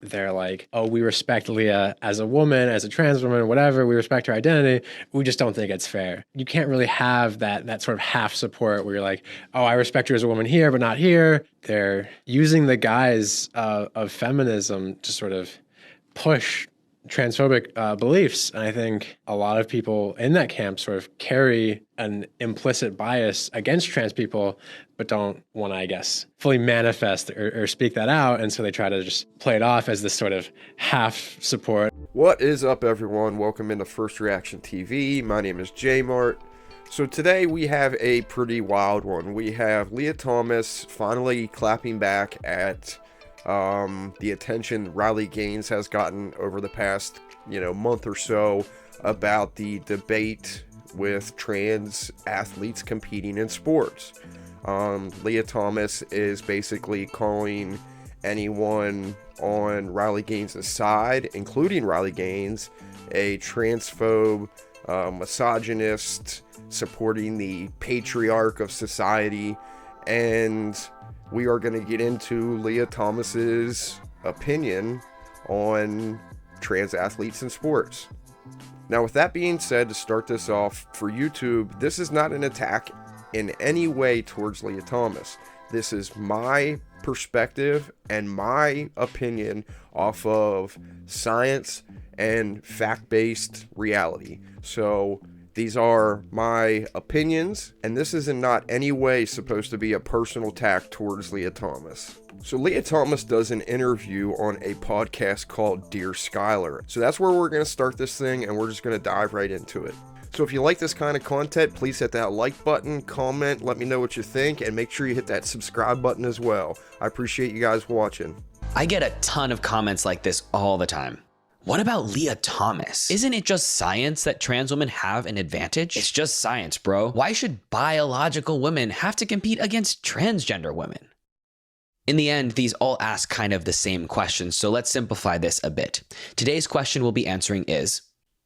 they're like, oh, we respect Leah as a woman, as a trans woman, whatever. We respect her identity. We just don't think it's fair. You can't really have that sort of half support where you're like, oh, I respect her as a woman here, but not here. They're using the guise of feminism to sort of push transphobic beliefs. And I think a lot of people in that camp sort of carry an implicit bias against trans people, but don't want to, I guess, fully manifest or speak that out. And so they try to just play it off as this sort of half support. What is up, everyone? Welcome into First Reaction TV. My name is J Mart. So today we have a pretty wild one. We have Leah Thomas finally clapping back at the attention Riley Gaines has gotten over the past, month or so about the debate with trans athletes competing in sports. Leah Thomas is basically calling anyone on Riley Gaines' side, including Riley Gaines, a transphobe, misogynist, supporting the patriarch of society, and we are going to get into Leah Thomas's opinion on trans athletes in sports. Now, with that being said, to start this off, for YouTube, this is not an attack in any way towards Leah Thomas. This is my perspective and my opinion off of science and fact-based reality. So these are my opinions, and this is in not any way supposed to be a personal attack towards Leah Thomas. So Leah Thomas does an interview on a podcast called Dear Schuyler. So that's where we're going to start this thing, and we're just going to dive right into it. So if you like this kind of content, please hit that like button, comment, let me know what you think, and make sure you hit that subscribe button as well. I appreciate you guys watching. I get a ton of comments like this all the time. What about Leah Thomas? Isn't it just science that trans women have an advantage? It's just science, bro. Why should biological women have to compete against transgender women? In the end, these all ask kind of the same questions, so let's simplify this a bit. Today's question we'll be answering is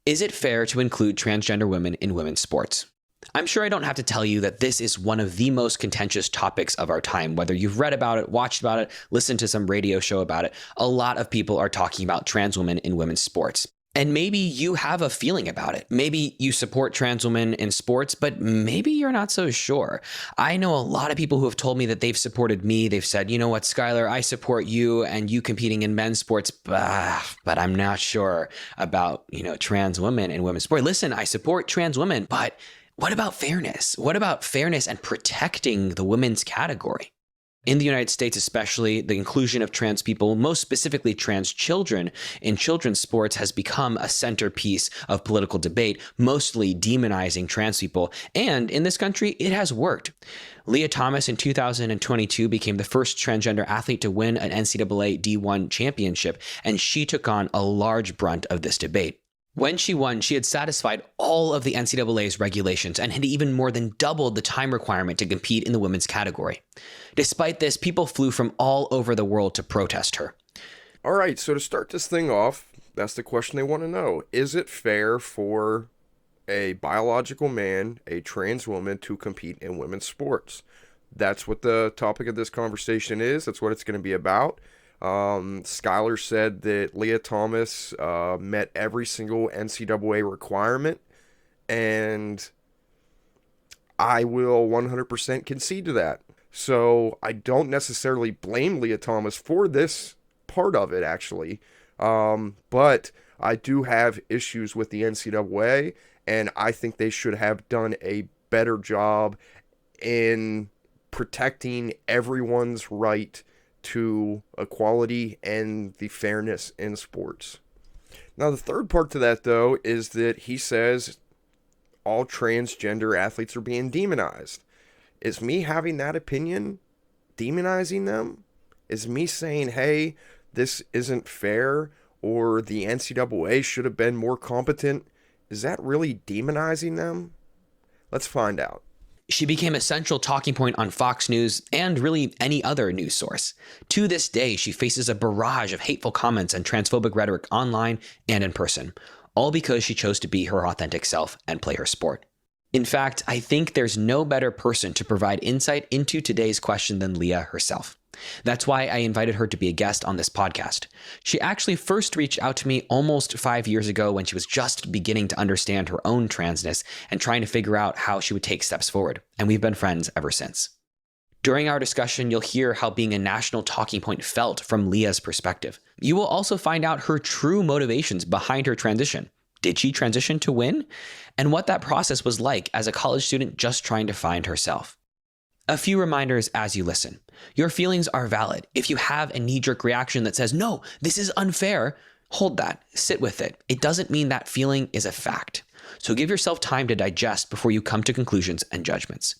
it fair to include transgender women in women's sports? I'm sure I don't have to tell you that this is one of the most contentious topics of our time. Whether you've read about it, watched about it, listened to some radio show about it, a lot of people are talking about trans women in women's sports. And maybe you have a feeling about it. Maybe you support trans women in sports, but maybe you're not so sure. I know a lot of people who have told me that they've supported me. They've said, you know what, Schuyler, I support you and you competing in men's sports, but I'm not sure about, trans women in women's sport. Listen, I support trans women, but what about fairness? What about fairness and protecting the women's category? In the United States especially, the inclusion of trans people, most specifically trans children, in children's sports has become a centerpiece of political debate, mostly demonizing trans people. And in this country, it has worked. Leah Thomas in 2022 became the first transgender athlete to win an NCAA D1 championship, and she took on a large brunt of this debate. When she won, she had satisfied all of the NCAA's regulations and had even more than doubled the time requirement to compete in the women's category. Despite this, people flew from all over the world to protest her. All right, so to start this thing off, that's the question they want to know. Is it fair for a biological man, a trans woman, to compete in women's sports? That's what the topic of this conversation is. That's what it's going to be about. Schuyler said that Leah Thomas met every single NCAA requirement, and I will 100% concede to that. So I don't necessarily blame Leah Thomas for this part of it, actually, but I do have issues with the NCAA, and I think they should have done a better job in protecting everyone's right to equality and the fairness in sports. Now, the third part to that, though, is that he says all transgender athletes are being demonized. Is me having that opinion demonizing them? Is me saying, hey, this isn't fair, or the NCAA should have been more competent? Is that really demonizing them? Let's find out. She became a central talking point on Fox News and really any other news source. To this day, she faces a barrage of hateful comments and transphobic rhetoric online and in person, all because she chose to be her authentic self and play her sport. In fact, I think there's no better person to provide insight into today's question than Leah herself. That's why I invited her to be a guest on this podcast. She actually first reached out to me almost 5 years ago when she was just beginning to understand her own transness and trying to figure out how she would take steps forward. And we've been friends ever since. During our discussion, you'll hear how being a national talking point felt from Leah's perspective. You will also find out her true motivations behind her transition. Did she transition to win? And what that process was like as a college student just trying to find herself. A few reminders as you listen. Your feelings are valid. If you have a knee-jerk reaction that says, no, this is unfair, hold that, sit with it. It doesn't mean that feeling is a fact. So give yourself time to digest before you come to conclusions and judgments.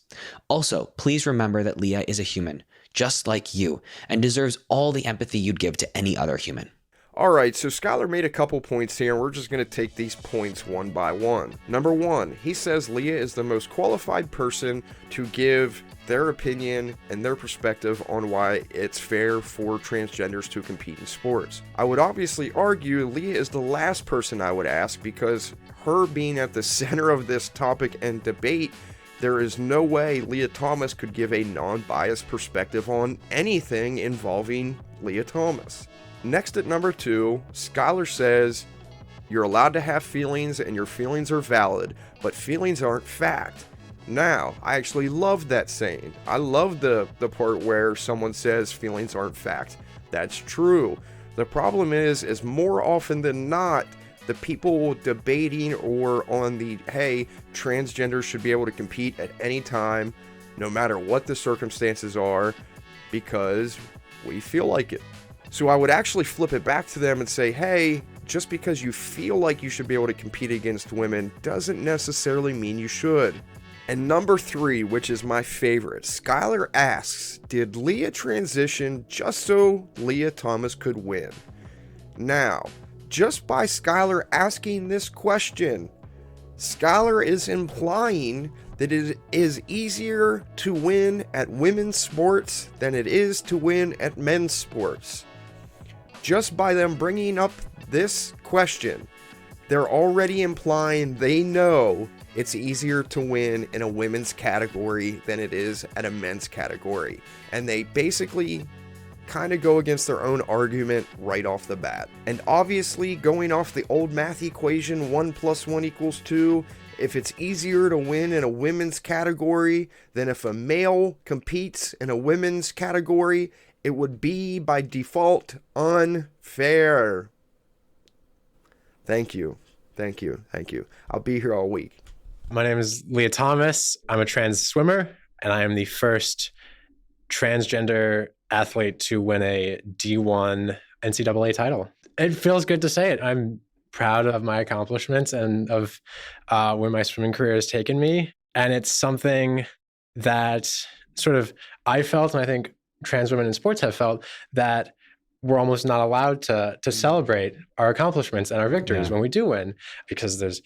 Also, please remember that Leah is a human, just like you, and deserves all the empathy you'd give to any other human. All right, so Schuyler made a couple points here, and we're just going to take these points one by one. Number one, he says Leah is the most qualified person to give their opinion and their perspective on why it's fair for transgenders to compete in sports. I would obviously argue Leah is the last person I would ask, because her being at the center of this topic and debate, there is no way Leah Thomas could give a non-biased perspective on anything involving Leah Thomas. Next at number two, Schuyler says, you're allowed to have feelings and your feelings are valid, but feelings aren't fact. Now, I actually love that saying. I love the part where someone says feelings aren't fact. That's true. The problem is more often than not, the people debating or on the, hey, transgenders should be able to compete at any time, no matter what the circumstances are, because we feel like it. So I would actually flip it back to them and say, hey, just because you feel like you should be able to compete against women doesn't necessarily mean you should. And number three, which is my favorite, Schuyler asks, did Leah transition just so Leah Thomas could win? Now, just by Schuyler asking this question, Schuyler is implying that it is easier to win at women's sports than it is to win at men's sports. Just by them bringing up this question, they're already implying they know it's easier to win in a women's category than it is at a men's category. And they basically kind of go against their own argument right off the bat. And obviously, going off the old math equation, 1 + 1 = 2, if it's easier to win in a women's category than if a male competes in a women's category, it would be by default unfair. Thank you. Thank you. Thank you. I'll be here all week. My name is Leah Thomas. I'm a trans swimmer, and I am the first transgender athlete to win a D1 NCAA title. It feels good to say it. I'm proud of my accomplishments and of where my swimming career has taken me. And it's something that sort of I felt, and I think trans women in sports have felt, that we're almost not allowed to celebrate our accomplishments and our victories when we do win, because there's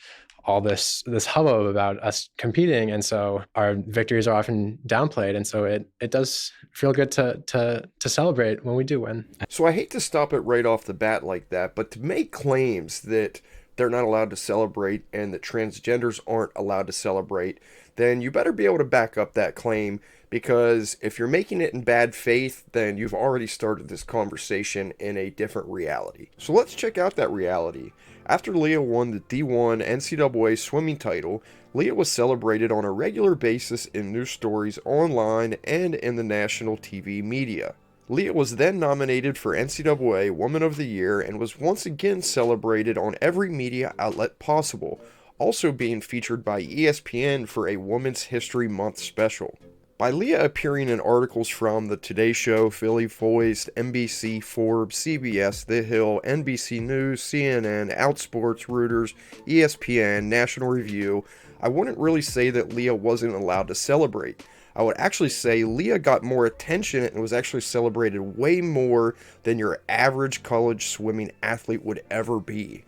all this hubbub about us competing, and so our victories are often downplayed, and so it does feel good to celebrate when we do win. So I hate to stop it right off the bat like that, but to make claims that they're not allowed to celebrate and that transgenders aren't allowed to celebrate, then you better be able to back up that claim, because if you're making it in bad faith, then you've already started this conversation in a different reality. So let's check out that reality. After Leah won the D1 NCAA swimming title, Leah was celebrated on a regular basis in news stories online and in the national TV media. Leah was then nominated for NCAA Woman of the Year and was once again celebrated on every media outlet possible, also being featured by ESPN for a Women's History Month special. By Leah appearing in articles from The Today Show, Philly Voice, NBC, Forbes, CBS, The Hill, NBC News, CNN, Outsports, Reuters, ESPN, National Review, I wouldn't really say that Leah wasn't allowed to celebrate. I would actually say Leah got more attention and was actually celebrated way more than your average college swimming athlete would ever be.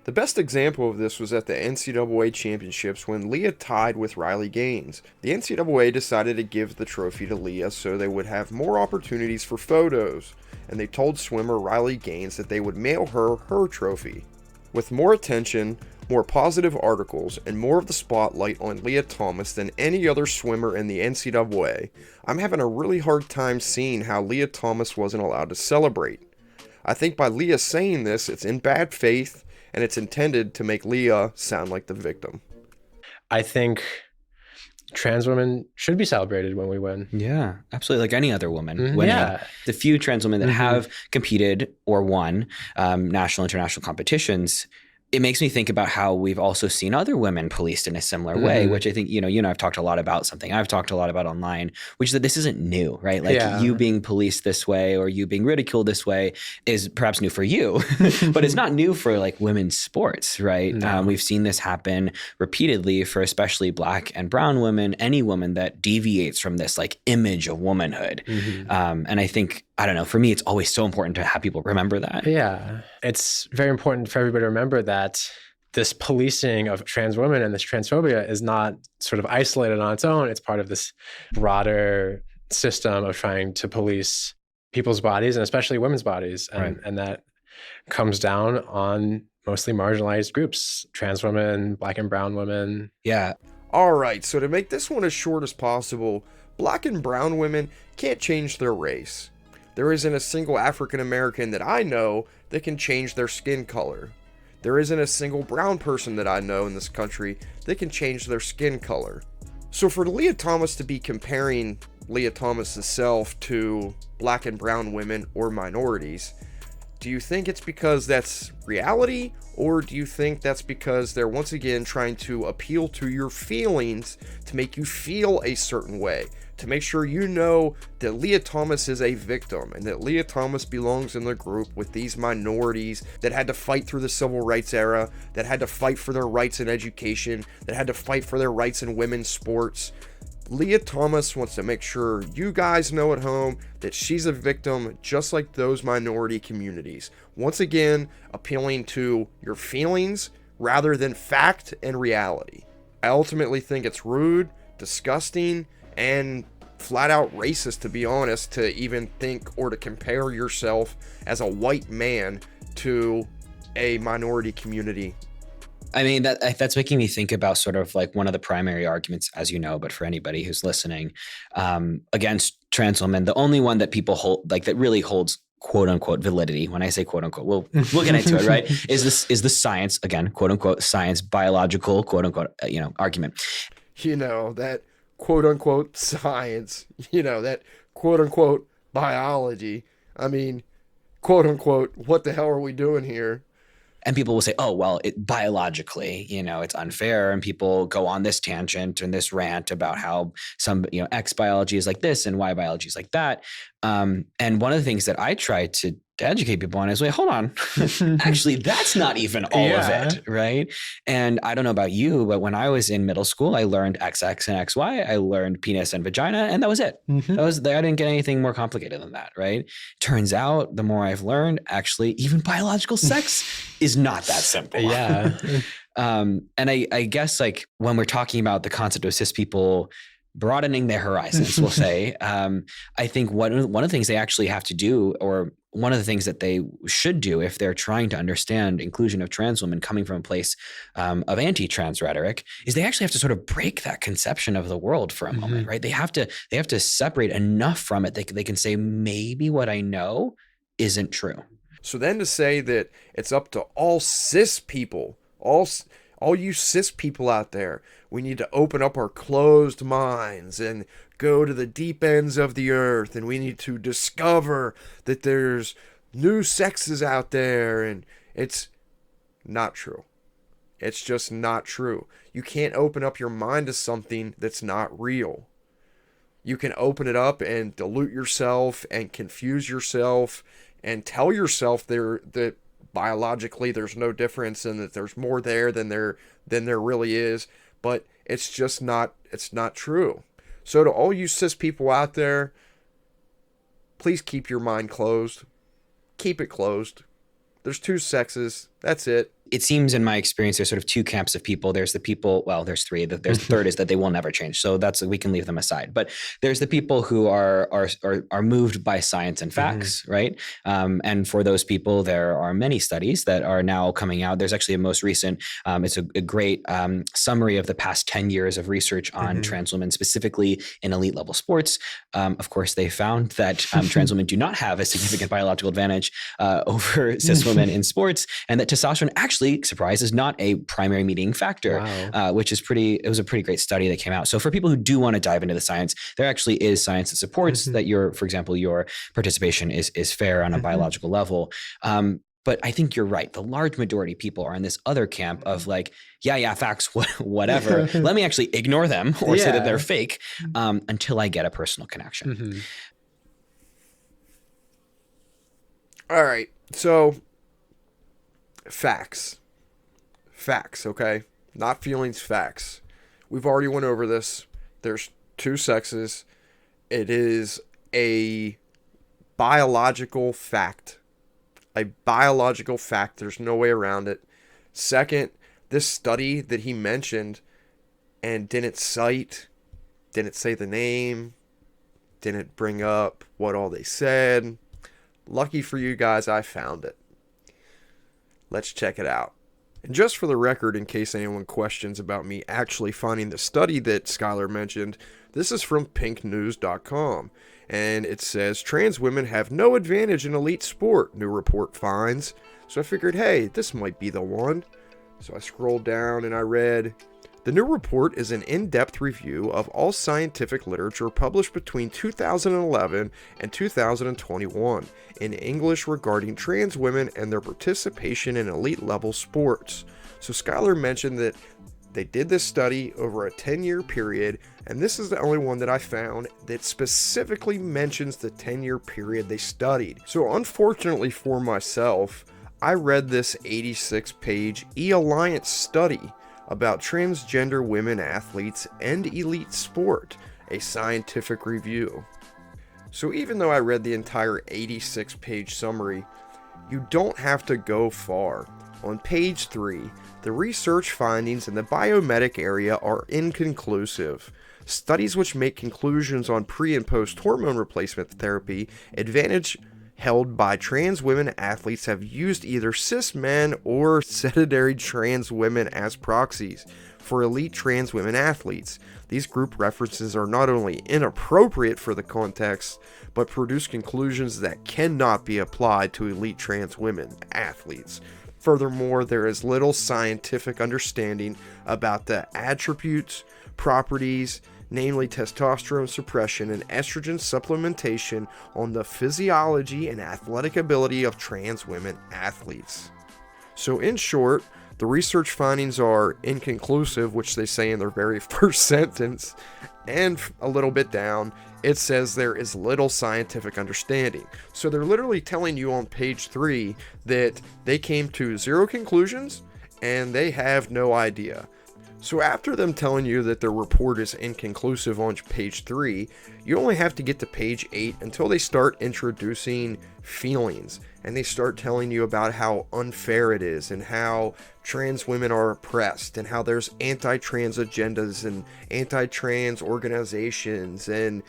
The best example of this was at the NCAA championships when Leah tied with Riley Gaines. The NCAA decided to give the trophy to Leah so they would have more opportunities for photos, and they told swimmer Riley Gaines that they would mail her trophy. With more attention, more positive articles, and more of the spotlight on Leah Thomas than any other swimmer in the NCAA, I'm having a really hard time seeing how Leah Thomas wasn't allowed to celebrate. I think by Leah saying this, it's in bad faith, and it's intended to make Leah sound like the victim. I think trans women should be celebrated when we win. Yeah, absolutely. Like any other woman winning. Yeah. The few trans women that have competed or won national, international competitions, it makes me think about how we've also seen other women policed in a similar way, which I think, you and I have talked a lot about, something I've talked a lot about online, which is that this isn't new, right? Like you being policed this way or you being ridiculed this way is perhaps new for you, but it's not new for like women's sports, right? No. We've seen this happen repeatedly for especially Black and brown women, any woman that deviates from this like image of womanhood. And I think, I don't know, for me, it's always so important to have people remember that. Yeah. It's very important for everybody to remember that this policing of trans women and this transphobia is not sort of isolated on its own. It's part of this broader system of trying to police people's bodies and especially women's bodies. And that comes down on mostly marginalized groups, trans women, Black and brown women. Yeah. All right, so to make this one as short as possible, Black and brown women can't change their race. There isn't a single African American that I know that can change their skin color. There isn't a single brown person that I know in this country that can change their skin color. So for Leah Thomas to be comparing Leah Thomas' self to Black and brown women or minorities, do you think it's because that's reality, or do you think that's because they're once again trying to appeal to your feelings to make you feel a certain way? To make sure you know that Leah Thomas is a victim and that Leah Thomas belongs in the group with these minorities that had to fight through the civil rights era, that had to fight for their rights in education, that had to fight for their rights in women's sports. Leah Thomas wants to make sure you guys know at home that she's a victim just like those minority communities. Once again, appealing to your feelings rather than fact and reality. I ultimately think it's rude, disgusting, and flat out racist, to be honest, to even think or to compare yourself as a white man to a minority community. I mean, that's making me think about sort of like one of the primary arguments, as you know, but for anybody who's listening, against trans women, the only one that people hold, like that really holds quote unquote validity. When I say quote unquote, we'll get into it, right? Is the science, again, quote unquote science, biological, quote unquote, argument. That quote unquote science, that quote unquote biology. I mean, quote unquote, what the hell are we doing here? And people will say, oh, well, biologically, it's unfair. And people go on this tangent and this rant about how some, X biology is like this and Y biology is like that. And one of the things that I try to educate people on is, wait, hold on. Actually, that's not even all of it, right? And I don't know about you, but when I was in middle school, I learned XX and XY. I learned penis and vagina, and that was it. I didn't get anything more complicated than that, right? Turns out, the more I've learned, actually, even biological sex is not that simple. Yeah. And I guess like when we're talking about the concept of cis people broadening their horizons, we'll say, I think one of the things they actually have to do, or one of the things that they should do if they're trying to understand inclusion of trans women coming from a place of anti-trans rhetoric, is they actually have to sort of break that conception of the world for a moment, right? They have to separate enough from it that they can say, maybe what I know isn't true. So then to say that it's up to all cis people, all you cis people out there, we need to open up our closed minds and go to the deep ends of the earth, and we need to discover that there's new sexes out there, and it's not true. It's just not true. You can't open up your mind to something that's not real. You can open it up and dilute yourself and confuse yourself and tell yourself that biologically there's no difference and that there's more there than there really is, but it's just not true. So to all you cis people out there, please keep your mind closed. Keep it closed. There's two sexes. That's it. It seems in my experience, there's sort of two camps of people. There's the people, well, there's three. There's the third is that they will never change. So we can leave them aside. But there's the people who are moved by science and facts, right? And for those people, there are many studies that are now coming out. There's actually a most recent, it's a great summary of the past 10 years of research on trans women, specifically in elite level sports. Of course, they found that trans women do not have a significant biological advantage over cis women in sports, and that testosterone actually, surprise, is not a primary mediating factor, which is it was a pretty great study that came out. So for people who do want to dive into the science, there actually is science that supports that for example, your participation is fair on a biological level. But I think you're right. The large majority of people are in this other camp of like, yeah, facts, whatever. Let me actually ignore them or say that they're fake until I get a personal connection. All right. So facts, okay? Not feelings, facts. We've already went over this. There's two sexes. It is a biological fact. A biological fact. There's no way around it. Second, this study that he mentioned and didn't say the name, didn't bring up what all they said. Lucky for you guys, I found it. Let's check it out. And just for the record, in case anyone questions about me actually finding the study that Schuyler mentioned, this is from pinknews.com. And it says, trans women have no advantage in elite sport, new report finds. So I figured, hey, this might be the one. So I scrolled down and I read, the new report is an in-depth review of all scientific literature published between 2011 and 2021 in English regarding trans women and their participation in elite-level sports. So Schuyler mentioned that they did this study over a 10-year period, and this is the only one that I found that specifically mentions the 10-year period they studied. So unfortunately for myself, I read this 86-page E-Alliance study about transgender women athletes and elite sport, a scientific review. So even though I read the entire 86-page summary, you don't have to go far. On page 3, the research findings in the biomedic area are inconclusive. Studies which make conclusions on pre- and post-hormone replacement therapy advantage held by trans women athletes have used either cis men or sedentary trans women as proxies for elite trans women athletes. These group references are not only inappropriate for the context, but produce conclusions that cannot be applied to elite trans women athletes. Furthermore, there is little scientific understanding about the attributes, properties, namely testosterone suppression and estrogen supplementation, on the physiology and athletic ability of trans women athletes. So in short, the research findings are inconclusive, which they say in their very first sentence, and a little bit down, it says there is little scientific understanding. So they're literally telling you on page 3 that they came to zero conclusions and they have no idea. So after them telling you that their report is inconclusive on page 3, you only have to get to page 8 until they start introducing feelings. And they start telling you about how unfair it is and how trans women are oppressed and how there's anti-trans agendas and anti-trans organizations and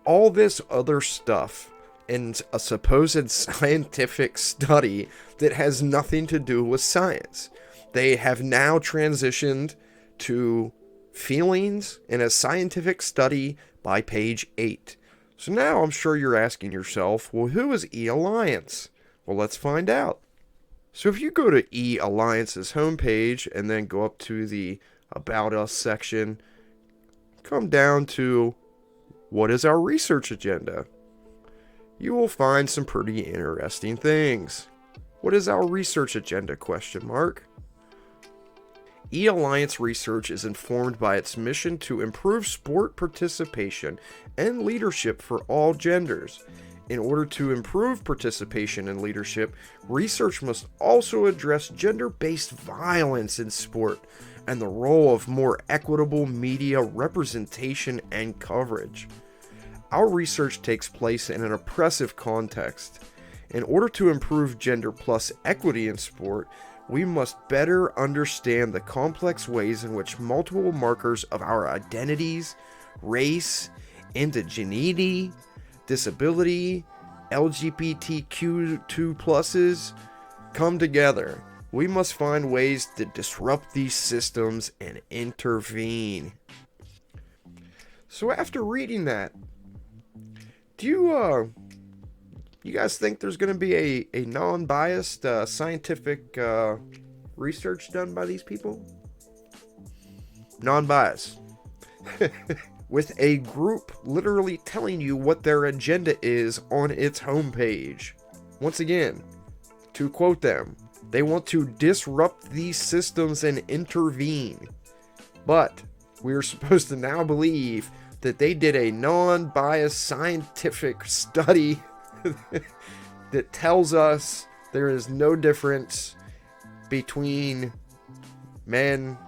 all this other stuff in a supposed scientific study that has nothing to do with science. They have now transitioned to feelings in a scientific study by page 8. So now I'm sure you're asking yourself, well, who is E-Alliance? Well, let's find out. So if you go to E-Alliance's homepage and then go up to the About Us section, come down to what is our research agenda? You will find some pretty interesting things. What is our research agenda? ? E-Alliance research is informed by its mission to improve sport participation and leadership for all genders. In order to improve participation and leadership, research must also address gender-based violence in sport and the role of more equitable media representation and coverage. Our research takes place in an oppressive context. In order to improve gender plus equity in sport, we must better understand the complex ways in which multiple markers of our identities, race, indigeneity, disability, LGBTQ2+s come together. We must find ways to disrupt these systems and intervene. So after reading that, do you guys think there's going to be a non-biased scientific research done by these people? Non-biased. With a group literally telling you what their agenda is on its homepage. Once again, to quote them, they want to disrupt these systems and intervene. But we are supposed to now believe that they did a non-biased scientific study that tells us there is no difference between men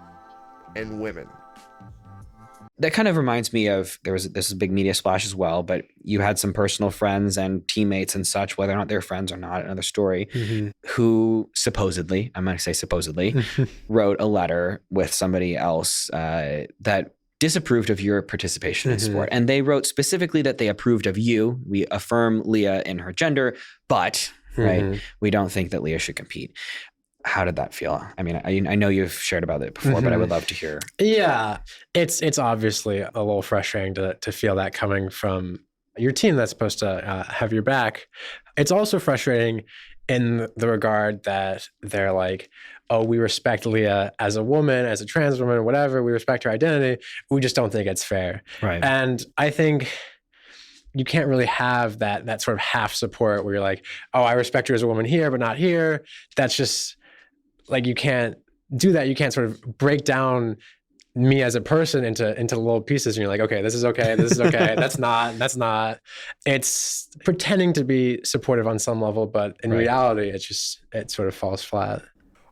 and women. That kind of reminds me of, this is a big media splash as well, but you had some personal friends and teammates and such, whether or not they're friends or not, another story, who supposedly, I'm going to say supposedly, wrote a letter with somebody else that disapproved of your participation in sport. And they wrote specifically that they approved of you. We affirm Leah in her gender, but right, we don't think that Leah should compete. How did that feel? I mean, I know you've shared about it before, but I would love to hear. Yeah, it's obviously a little frustrating to feel that coming from your team that's supposed to have your back. It's also frustrating in the regard that they're like, oh, we respect Leah as a woman, as a trans woman, whatever. We respect her identity. We just don't think it's fair. Right. And I think you can't really have that sort of half support where you're like, oh, I respect her as a woman here, but not here. That's just like, you can't do that. You can't sort of break down me as a person into little pieces. And you're like, okay, this is okay. This is okay. That's not. It's pretending to be supportive on some level, but in reality, it sort of falls flat.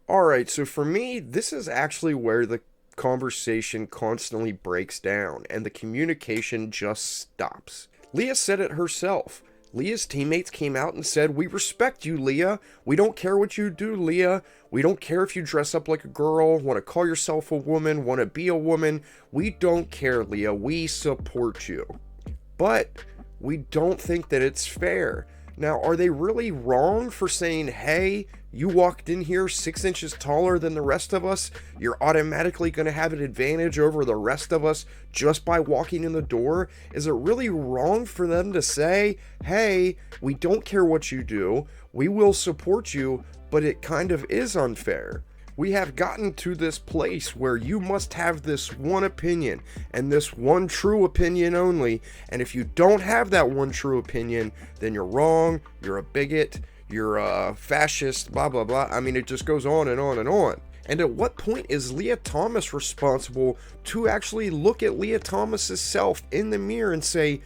All right. So for me, this is actually where the conversation constantly breaks down and the communication just stops. Leah said it herself. Leah's teammates came out and said, we respect you, Leah. We don't care what you do, Leah. We don't care if you dress up like a girl, want to call yourself a woman, want to be a woman. We don't care, Leah. We support you. But we don't think that it's fair. Now, are they really wrong for saying, hey, you walked in here 6 inches taller than the rest of us? You're automatically going to have an advantage over the rest of us just by walking in the door? Is it really wrong for them to say, hey, we don't care what you do, we will support you, but it kind of is unfair? We have gotten to this place where you must have this one opinion and this one true opinion only. And if you don't have that one true opinion, then you're wrong, you're a bigot, you're a fascist, blah, blah, blah. I mean, it just goes on and on and on. And at what point is Leah Thomas responsible to actually look at Leah Thomas's self in the mirror and say,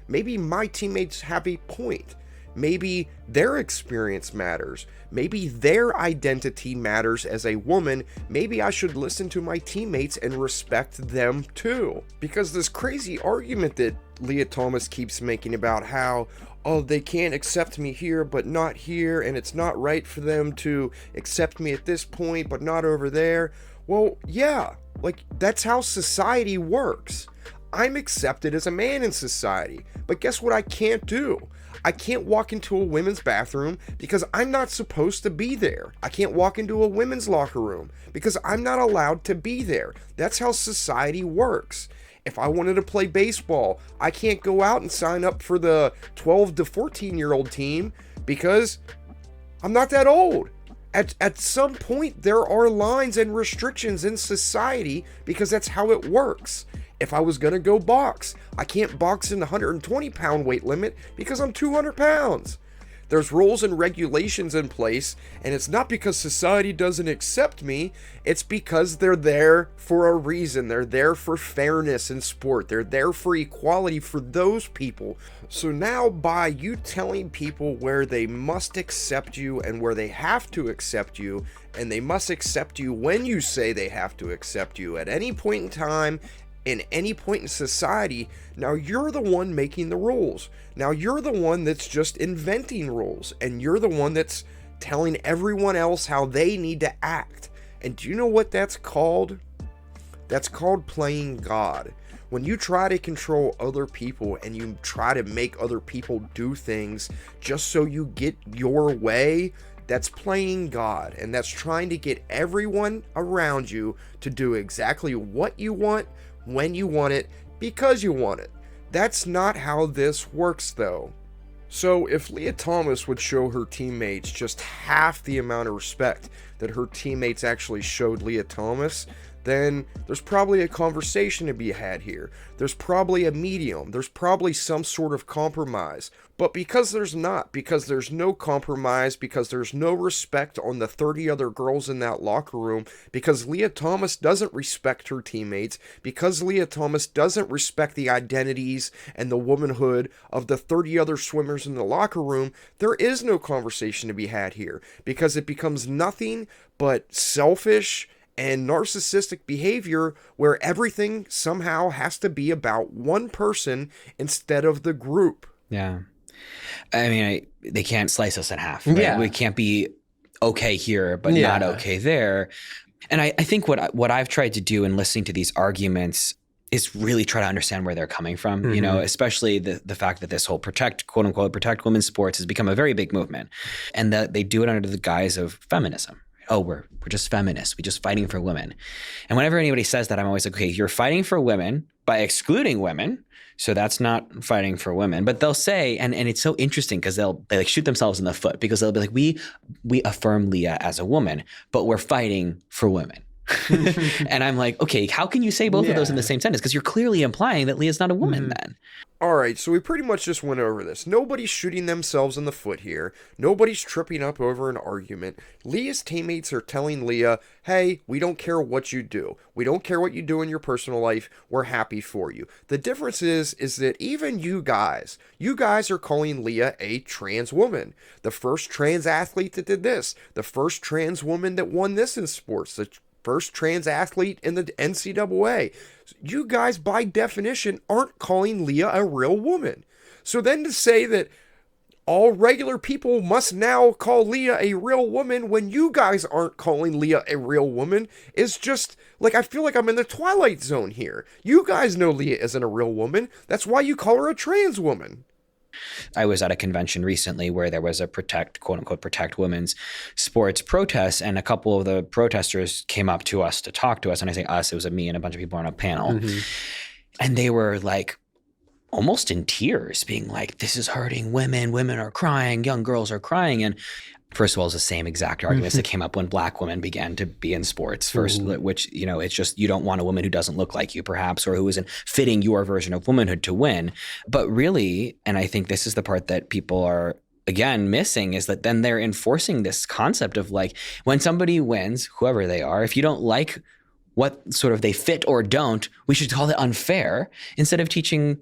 maybe my teammates have a point. Maybe their experience matters. Maybe their identity matters as a woman. Maybe I should listen to my teammates and respect them too. Because this crazy argument that Leah Thomas keeps making about how, oh, they can't accept me here, but not here, and it's not right for them to accept me at this point, but not over there. Well, yeah, like that's how society works. I'm accepted as a man in society, but guess what I can't do? I can't walk into a women's bathroom because I'm not supposed to be there. I can't walk into a women's locker room because I'm not allowed to be there. That's how society works. If I wanted to play baseball, I can't go out and sign up for the 12 to 14-year-old team because I'm not that old. At some point, there are lines and restrictions in society because that's how it works. If I was going to go box, I can't box in the 120-pound weight limit because I'm 200 pounds. There's rules and regulations in place, and it's not because society doesn't accept me, it's because they're there for a reason. They're there for fairness in sport. They're there for equality for those people. So now by you telling people where they must accept you and where they have to accept you, and they must accept you when you say they have to accept you at any point in time, in any point in society, now you're the one making the rules. Now you're the one that's just inventing rules, and you're the one that's telling everyone else how they need to act. And do you know what that's called? That's called playing God. When you try to control other people and you try to make other people do things just so you get your way, that's playing God. And that's trying to get everyone around you to do exactly what you want, when you want it, because you want it. That's not how this works, though. So if Leah Thomas would show her teammates just half the amount of respect that her teammates actually showed Leah Thomas, then there's probably a conversation to be had here. There's probably a medium. There's probably some sort of compromise. But because there's not, because there's no compromise, because there's no respect on the 30 other girls in that locker room, because Leah Thomas doesn't respect her teammates, because Leah Thomas doesn't respect the identities and the womanhood of the 30 other swimmers in the locker room, there is no conversation to be had here, because it becomes nothing but selfish and narcissistic behavior where everything somehow has to be about one person instead of the group. Yeah. I mean, they can't slice us in half. Right? Yeah. We can't be okay here, but not okay there. And I think what I've tried to do in listening to these arguments is really try to understand where they're coming from, you know, especially the fact that this whole quote unquote, protect women's sports has become a very big movement, and that they do it under the guise of feminism. Oh, we're just feminists. We're just fighting for women. And whenever anybody says that, I'm always like, okay, you're fighting for women by excluding women. So that's not fighting for women. But they'll say, and it's so interesting because they like shoot themselves in the foot, because they'll be like, we affirm Leah as a woman, but we're fighting for women. And I'm like, okay, how can you say both of those in the same sentence? Because you're clearly implying that Leah's not a woman then. All right, so we pretty much just went over this. Nobody's shooting themselves in the foot here. Nobody's tripping up over an argument. Leah's teammates are telling Leah, hey, we don't care what you do. We don't care what you do in your personal life. We're happy for you. The difference is that even you guys are calling Leah a trans woman. The first trans athlete that did this. The first trans woman that won this in sports. The first trans athlete in the NCAA. You guys, by definition, aren't calling Leah a real woman. So then to say that all regular people must now call Leah a real woman when you guys aren't calling Leah a real woman is just, like, I feel like I'm in the Twilight Zone here. You guys know Leah isn't a real woman. That's why you call her a trans woman. I was at a convention recently where there was a quote unquote, protect women's sports protest, and a couple of the protesters came up to us to talk to us. And I say us, it was me and a bunch of people on a panel. And they were like almost in tears, being like, this is hurting women. Women are crying. Young girls are crying. And first of all, it's the same exact arguments that came up when Black women began to be in sports first, which, you know, it's just, you don't want a woman who doesn't look like you perhaps, or who isn't fitting your version of womanhood to win. But really, and I think this is the part that people are, again, missing, is that then they're enforcing this concept of like, when somebody wins, whoever they are, if you don't like what sort of they fit or don't, we should call it unfair, instead of teaching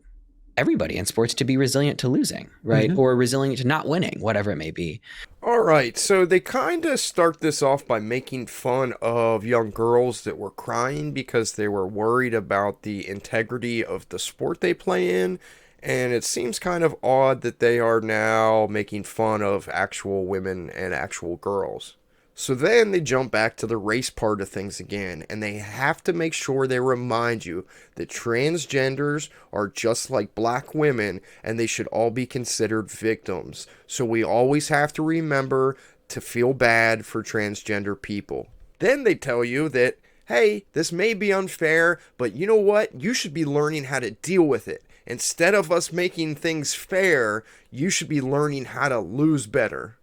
everybody in sports to be resilient to losing, right? Or resilient to not winning, whatever it may be. All right, so they kind of start this off by making fun of young girls that were crying because they were worried about the integrity of the sport they play in. And it seems kind of odd that they are now making fun of actual women and actual girls. So then they jump back to the race part of things again, and they have to make sure they remind you that transgenders are just like Black women, and they should all be considered victims. So we always have to remember to feel bad for transgender people. Then they tell you that, hey, this may be unfair, but you know what? You should be learning how to deal with it. Instead of us making things fair, you should be learning how to lose better.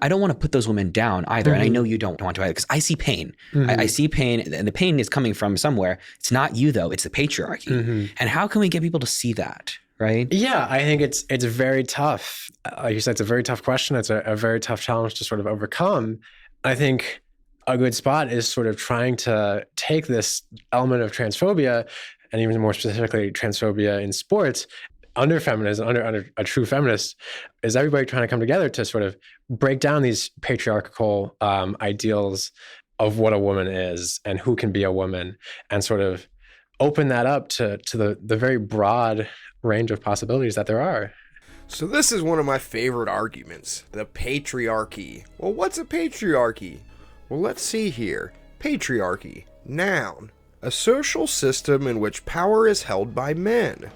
I don't want to put those women down either. And I know you don't want to either, because I see pain. I see pain, and the pain is coming from somewhere. It's not you, though. It's the patriarchy. And how can we get people to see that, right? Yeah, I think it's very tough. Like you said, it's a very tough question. It's a very tough challenge to sort of overcome. I think a good spot is sort of trying to take this element of transphobia, and even more specifically transphobia in sports, under feminism, under a true feminist, is everybody trying to come together to sort of break down these patriarchal ideals of what a woman is and who can be a woman, and sort of open that up to the very broad range of possibilities that there are. So this is one of my favorite arguments, the patriarchy. Well, what's a patriarchy? Well, let's see here. Patriarchy, noun, a social system in which power is held by men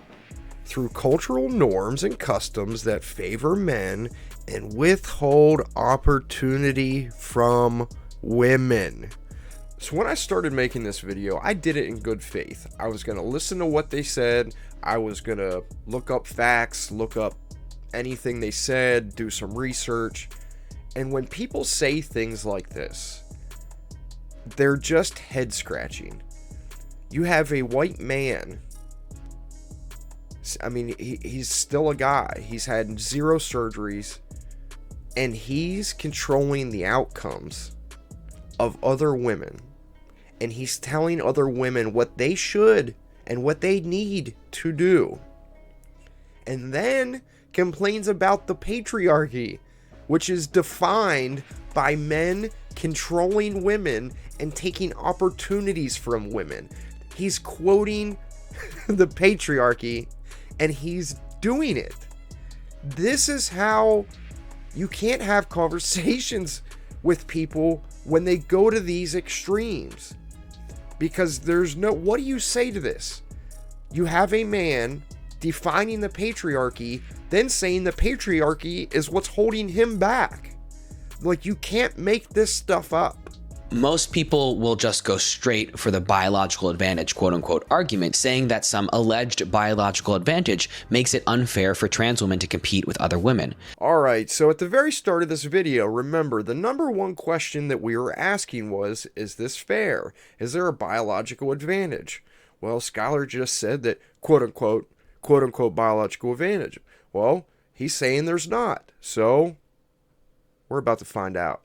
through cultural norms and customs that favor men and withhold opportunity from women. So when I started making this video, I did it in good faith. I was going to listen to what they said. I was going to look up facts, look up anything they said, do some research. And when people say things like this, they're just head scratching. You have a white man. I mean, he's still a guy. He's had 0 surgeries, and he's controlling the outcomes of other women. And he's telling other women what they should and what they need to do. And then complains about the patriarchy, which is defined by men controlling women and taking opportunities from women. He's quoting the patriarchy, and he's doing it. This is how you can't have conversations with people when they go to these extremes. Because there's no, what do you say to this? You have a man defining the patriarchy, then saying the patriarchy is what's holding him back. Like, you can't make this stuff up. Most people will just go straight for the biological advantage, quote unquote, argument, saying that some alleged biological advantage makes it unfair for trans women to compete with other women. Alright, so at the very start of this video, remember, the number one question that we were asking was, is this fair? Is there a biological advantage? Well, Schuyler just said that, quote unquote, biological advantage. Well, he's saying there's not. So, we're about to find out.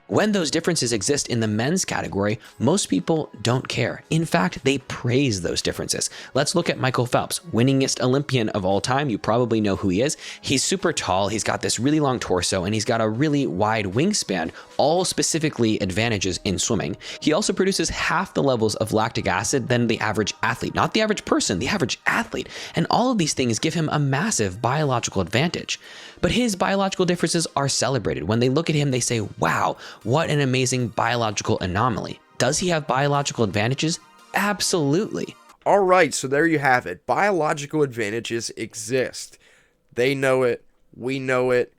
When those differences exist in the men's category, most people don't care. In fact, they praise those differences. Let's look at Michael Phelps, winningest Olympian of all time. You probably know who he is. He's super tall, he's got this really long torso, and he's got a really wide wingspan, all specifically advantages in swimming. He also produces half the levels of lactic acid than the average athlete, not the average person, the average athlete. And all of these things give him a massive biological advantage. But his biological differences are celebrated. When they look at him, they say, wow, what an amazing biological anomaly. Does he have biological advantages? Absolutely. All right, so there you have it. Biological advantages exist. They know it. We know it.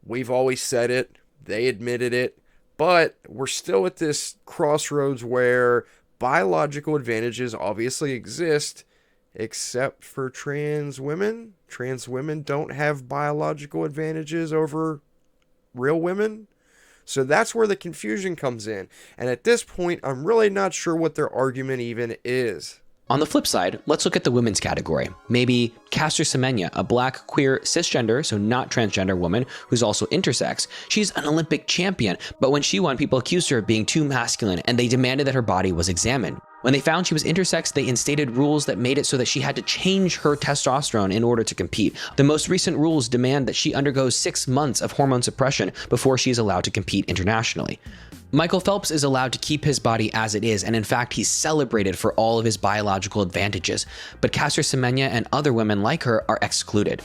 We've always said it. They admitted it. But we're still at this crossroads where biological advantages obviously exist, except for trans women. Trans women don't have biological advantages over real women. So that's where the confusion comes in. And at this point, I'm really not sure what their argument even is. On the flip side, let's look at the women's category. Maybe Caster Semenya, a black, queer, cisgender, so not transgender woman who's also intersex. She's an Olympic champion, but when she won, people accused her of being too masculine and they demanded that her body was examined. When they found she was intersex, they instated rules that made it so that she had to change her testosterone in order to compete. The most recent rules demand that she undergoes 6 months of hormone suppression before she is allowed to compete internationally. Michael Phelps is allowed to keep his body as it is, and in fact, he's celebrated for all of his biological advantages. But Caster Semenya and other women like her are excluded.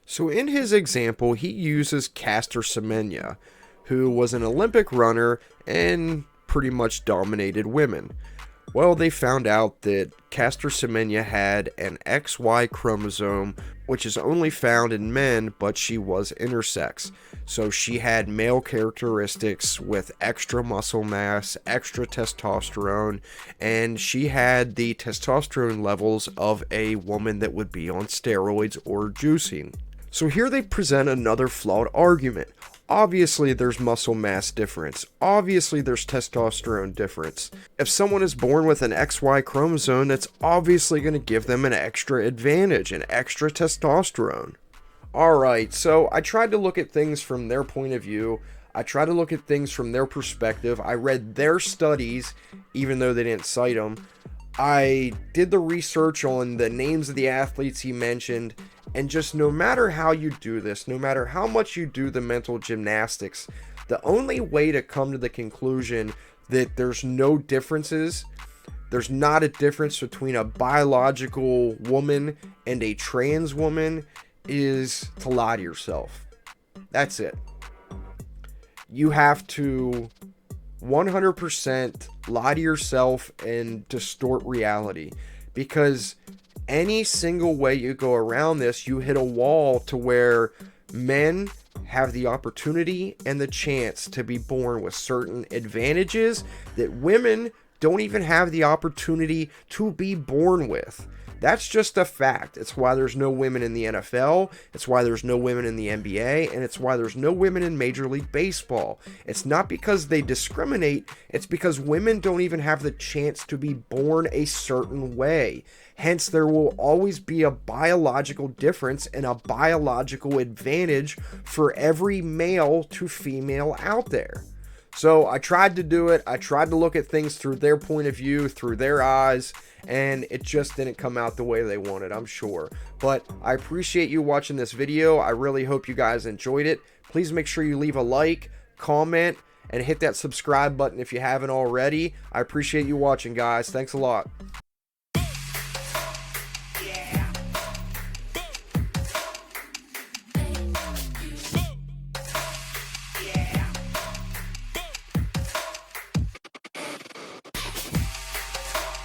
So in his example, he uses Caster Semenya, who was an Olympic runner and pretty much dominated women. Well, they found out that Caster Semenya had an XY chromosome, which is only found in men, but she was intersex. So she had male characteristics with extra muscle mass, extra testosterone, and she had the testosterone levels of a woman that would be on steroids or juicing. So here they present another flawed argument. Obviously there's muscle mass difference. Obviously there's testosterone difference. If someone is born with an XY chromosome, that's obviously going to give them an extra advantage, an extra testosterone. Alright, so I tried to look at things from their point of view. I tried to look at things from their perspective. I read their studies, even though they didn't cite them. I did the research on the names of the athletes he mentioned, and just no matter how you do this, no matter how much you do the mental gymnastics, the only way to come to the conclusion that there's no differences, there's not a difference between a biological woman and a trans woman, is to lie to yourself. That's it. You have to 100% lie to yourself and distort reality, because any single way you go around this, you hit a wall to where men have the opportunity and the chance to be born with certain advantages that women don't even have the opportunity to be born with. That's just a fact. It's why there's no women in the NFL. It's why there's no women in the NBA. And it's why there's no women in Major League Baseball. It's not because they discriminate. It's because women don't even have the chance to be born a certain way. Hence, there will always be a biological difference and a biological advantage for every male to female out there. So I tried to do it. I tried to look at things through their point of view, through their eyes, and it just didn't come out the way they wanted, I'm sure. But I appreciate you watching this video. I really hope you guys enjoyed it. Please make sure you leave a like, comment, and hit that subscribe button if you haven't already. I appreciate you watching, guys. Thanks a lot.